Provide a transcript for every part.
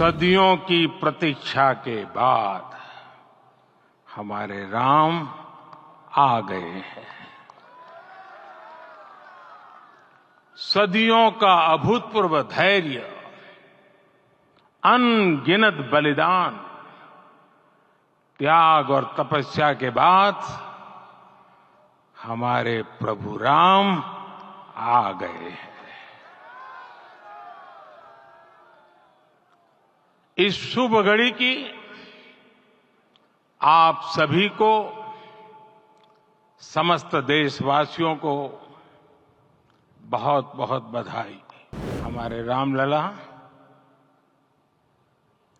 सदियों की प्रतीक्षा के बाद हमारे राम आ गए हैं। सदियों का अभूतपूर्व धैर्य, अनगिनत बलिदान, त्याग और तपस्या के बाद हमारे प्रभु राम आ गए हैं। इस शुभ घड़ी की आप सभी को, समस्त देशवासियों को बहुत बहुत बधाई। हमारे रामलला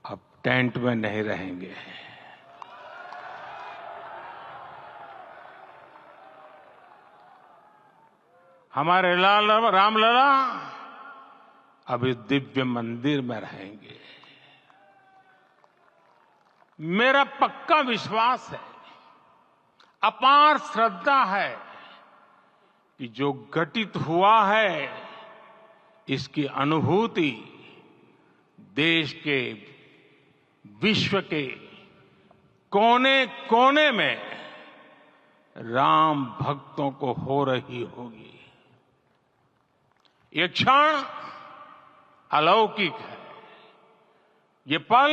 अब टेंट में नहीं रहेंगे। हमारे रामलला अब इस दिव्य मंदिर में रहेंगे। मेरा पक्का विश्वास है, अपार श्रद्धा है कि जो घटित हुआ है इसकी अनुभूति देश के, विश्व के कोने कोने में राम भक्तों को हो रही होगी। ये क्षण अलौकिक है, ये पल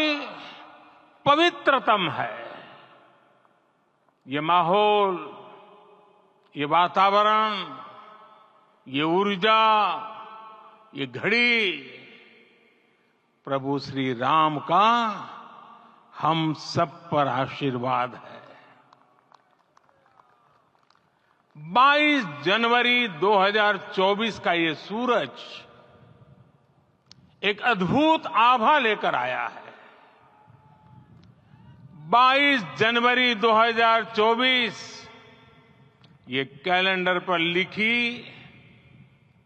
पवित्रतम है। ये माहौल, ये वातावरण, ये ऊर्जा, ये घड़ी प्रभु श्री राम का हम सब पर आशीर्वाद है। 22 जनवरी 2024 का ये सूरज एक अद्भुत आभा लेकर आया है। 22 जनवरी 2024 ये कैलेंडर पर लिखी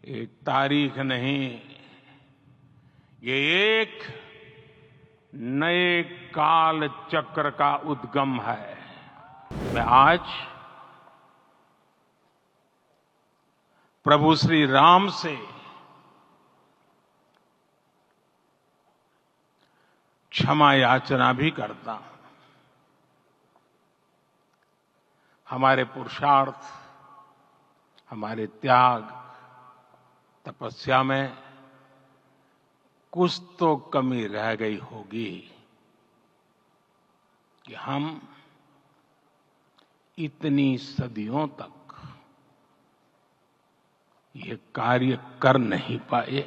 एक तारीख नहीं, ये एक नए काल चक्र का उद्गम है। मैं आज प्रभु श्री राम से क्षमा याचना भी करता हूं। हमारे पुरुषार्थ, हमारे त्याग, तपस्या में कुछ तो कमी रह गई होगी कि हम इतनी सदियों तक ये कार्य कर नहीं पाए।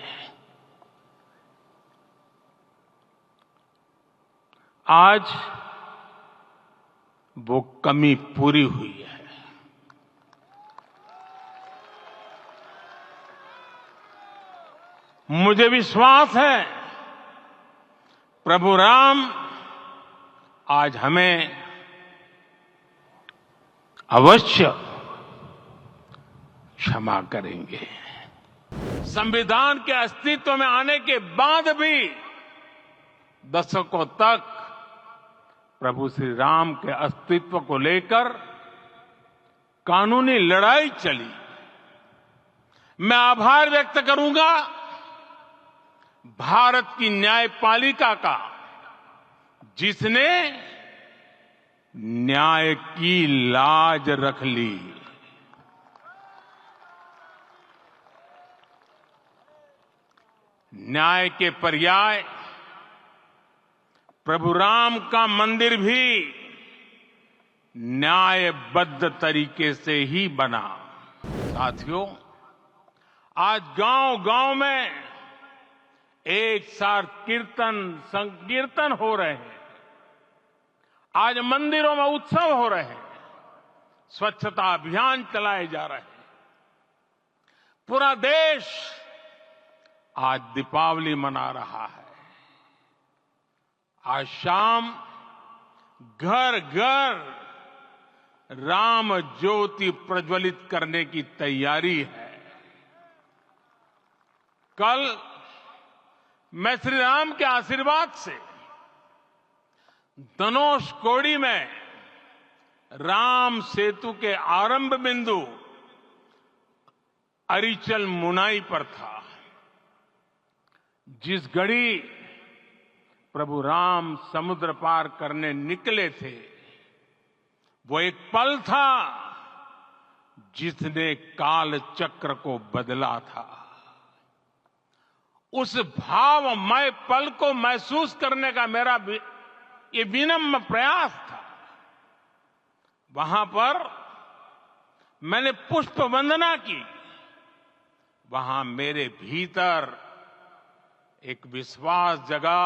आज वो कमी पूरी हुई है। मुझे विश्वास है प्रभु राम आज हमें अवश्य क्षमा करेंगे। संविधान के अस्तित्व में आने के बाद भी दशकों तक प्रभु श्री राम के अस्तित्व को लेकर कानूनी लड़ाई चली। मैं आभार व्यक्त करूंगा भारत की न्यायपालिका का, जिसने न्याय की लाज रख ली। न्याय के पर्याय प्रभु राम का मंदिर भी न्यायबद्ध तरीके से ही बना। साथियों, आज गांव-गांव में एक साथ कीर्तन संकीर्तन हो रहे हैं। आज मंदिरों में उत्सव हो रहे हैं, स्वच्छता अभियान चलाए जा रहे हैं। पूरा देश आज दीपावली मना रहा है। आज शाम घर घर राम ज्योति प्रज्वलित करने की तैयारी है। कल मैं श्री राम के आशीर्वाद से धनुषकोडी में राम सेतु के आरंभ बिंदु अरिचल मुनाई पर था। जिस घड़ी प्रभु राम समुद्र पार करने निकले थे, वो एक पल था जिसने काल चक्र को बदला था। उस भावमय पल को महसूस करने का मेरा ये विनम्र प्रयास था। वहां पर मैंने पुष्प वंदना की। वहां मेरे भीतर एक विश्वास जगा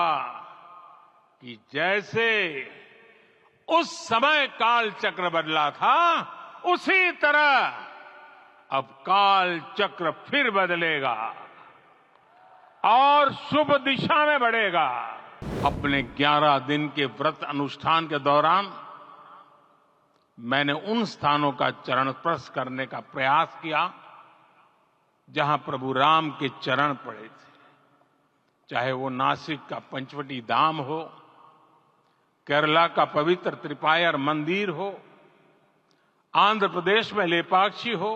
कि जैसे उस समय काल चक्र बदला था, उसी तरह अब काल चक्र फिर बदलेगा और शुभ दिशा में बढ़ेगा। अपने 11 दिन के व्रत अनुष्ठान के दौरान मैंने उन स्थानों का चरण स्पर्श करने का प्रयास किया जहां प्रभु राम के चरण पड़े थे, चाहे वो नासिक का पंचवटी धाम हो, केरला का पवित्र त्रिपायर मंदिर हो, आंध्र प्रदेश में लेपाक्षी हो,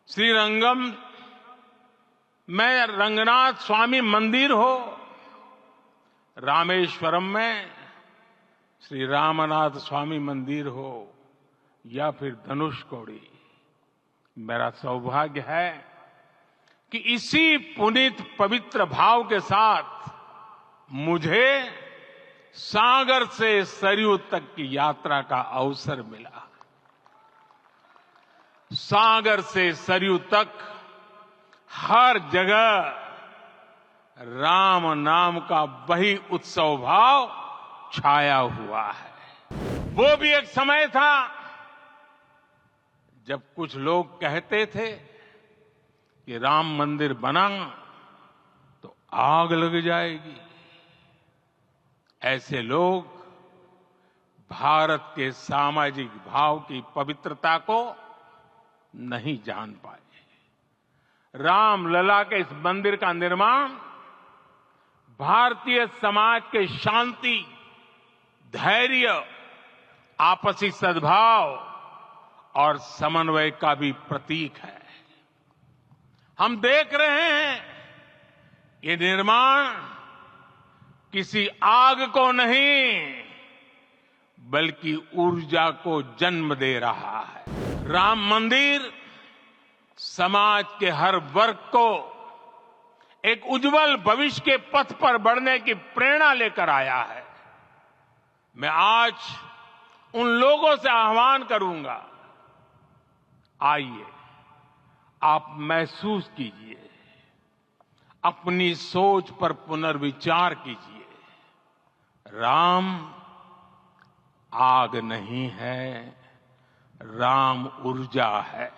श्रीरंगम में रंगनाथ स्वामी मंदिर हो, रामेश्वरम में श्री रामनाथ स्वामी मंदिर हो, या फिर धनुषकोडी। मेरा सौभाग्य है कि इसी पुनीत पवित्र भाव के साथ मुझे सागर से सरयू तक की यात्रा का अवसर मिला। सागर से सरयू तक हर जगह राम नाम का वही उत्सव भाव छाया हुआ है। वो भी एक समय था जब कुछ लोग कहते थे कि राम मंदिर बना तो आग लग जाएगी। ऐसे लोग भारत के सामाजिक भाव की पवित्रता को नहीं जान पाए। रामलला के इस मंदिर का निर्माण भारतीय समाज के शांति, धैर्य, आपसी सद्भाव और समन्वय का भी प्रतीक है। हम देख रहे हैं ये निर्माण किसी आग को नहीं बल्कि ऊर्जा को जन्म दे रहा है। राम मंदिर समाज के हर वर्ग को एक उज्जवल भविष्य के पथ पर बढ़ने की प्रेरणा लेकर आया है। मैं आज उन लोगों से आह्वान करूंगा, आइए आप महसूस कीजिए, अपनी सोच पर पुनर्विचार कीजिए। राम आग नहीं है, राम ऊर्जा है।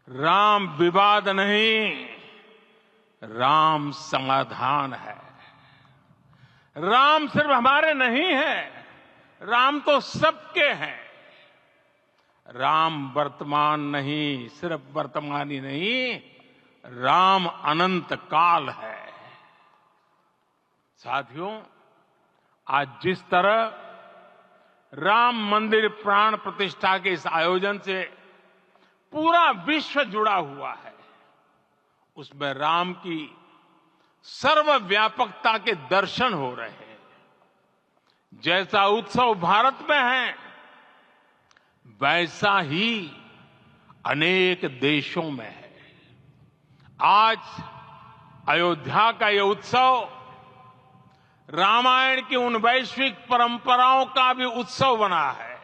राम विवाद नहीं, राम समाधान है। राम सिर्फ हमारे नहीं है, राम तो सबके हैं। राम वर्तमान नहीं, सिर्फ वर्तमान ही नहीं, राम अनंत काल है। साथियों, आज जिस तरह राम मंदिर प्राण प्रतिष्ठा के इस आयोजन से पूरा विश्व जुड़ा हुआ है, उसमें राम की सर्वव्यापकता के दर्शन हो रहे हैं। जैसा उत्सव भारत में है, वैसा ही अनेक देशों में है। आज अयोध्या का यह उत्सव रामायण की उन वैश्विक परंपराओं का भी उत्सव बना है।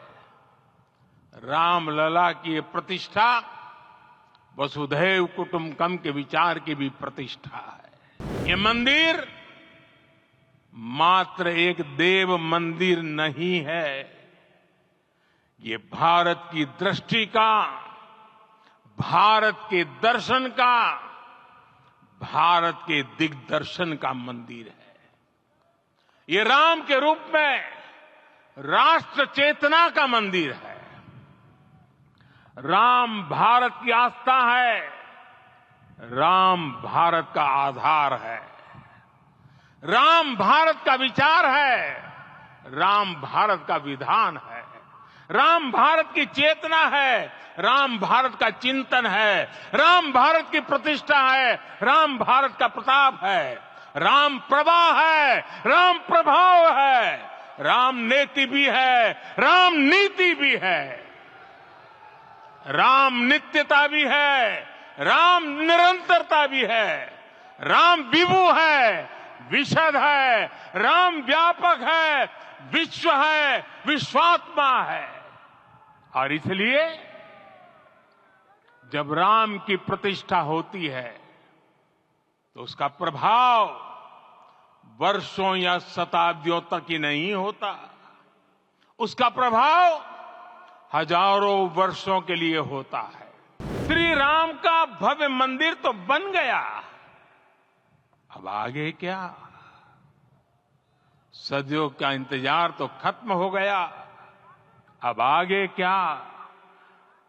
रामलला की ये प्रतिष्ठा वसुधैव कुटुंबकम के विचार की भी प्रतिष्ठा है। ये मंदिर मात्र एक देव मंदिर नहीं है, ये भारत की दृष्टि का, भारत के दर्शन का, भारत के दिग्दर्शन का मंदिर है। ये राम के रूप में राष्ट्र चेतना का मंदिर है। राम भारत की आस्था है, राम भारत का आधार है, राम भारत का विचार है, राम भारत का विधान है, राम भारत की चेतना है, राम भारत का चिंतन है, राम भारत की प्रतिष्ठा है, राम भारत का प्रताप है, राम प्रवाह है, राम प्रभाव है, राम नेति भी है, राम नीति भी है, राम नित्यता भी है, राम निरंतरता भी है, राम विभु है, विशद है, राम व्यापक है, विश्व है, विश्वात्मा है। और इसलिए जब राम की प्रतिष्ठा होती है तो उसका प्रभाव वर्षों या शताब्दियों तक ही नहीं होता, उसका प्रभाव हजारों वर्षों के लिए होता है। श्री राम का भव्य मंदिर तो बन गया, अब आगे क्या? सदियों का इंतजार तो खत्म हो गया, अब आगे क्या?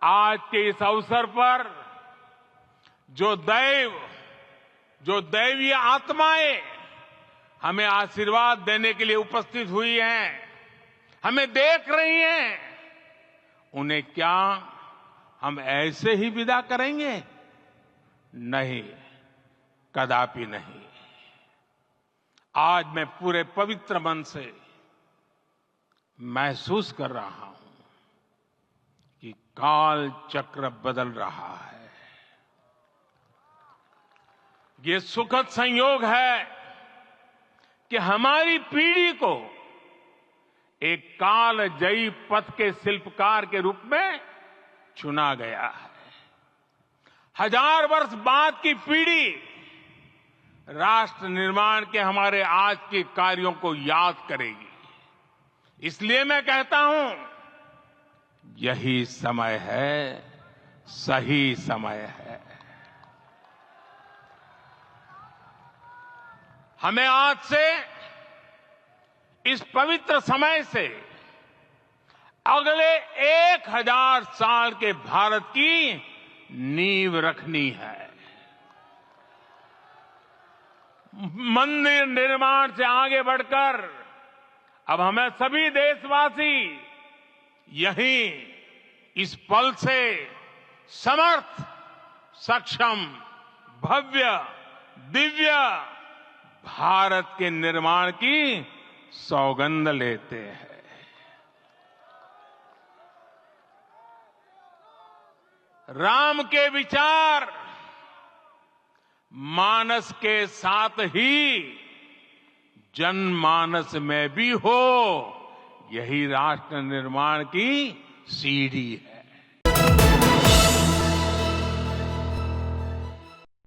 आज के इस अवसर पर जो दैवीय आत्माएं हमें आशीर्वाद देने के लिए उपस्थित हुई हैं, हमें देख रही हैं, उन्हें क्या हम ऐसे ही विदा करेंगे? नहीं, कदापि नहीं। आज मैं पूरे पवित्र मन से महसूस कर रहा हूं कि काल चक्र बदल रहा है। ये सुखद संयोग है कि हमारी पीढ़ी को एक कालजयी पथ के शिल्पकार के रूप में चुना गया है। 1000 वर्ष बाद की पीढ़ी राष्ट्र निर्माण के हमारे आज के कार्यों को याद करेगी। इसलिए मैं कहता हूं, यही समय है, सही समय है। हमें आज से, इस पवित्र समय से अगले 1000 साल के भारत की नींव रखनी है। मंदिर निर्माण से आगे बढ़कर अब हमें सभी देशवासी यहीं इस पल से समर्थ, सक्षम, भव्य, दिव्य भारत के निर्माण की सौगंध लेते हैं। राम के विचार मानस के साथ ही जनमानस में भी हो, यही राष्ट्र निर्माण की सीढ़ी है।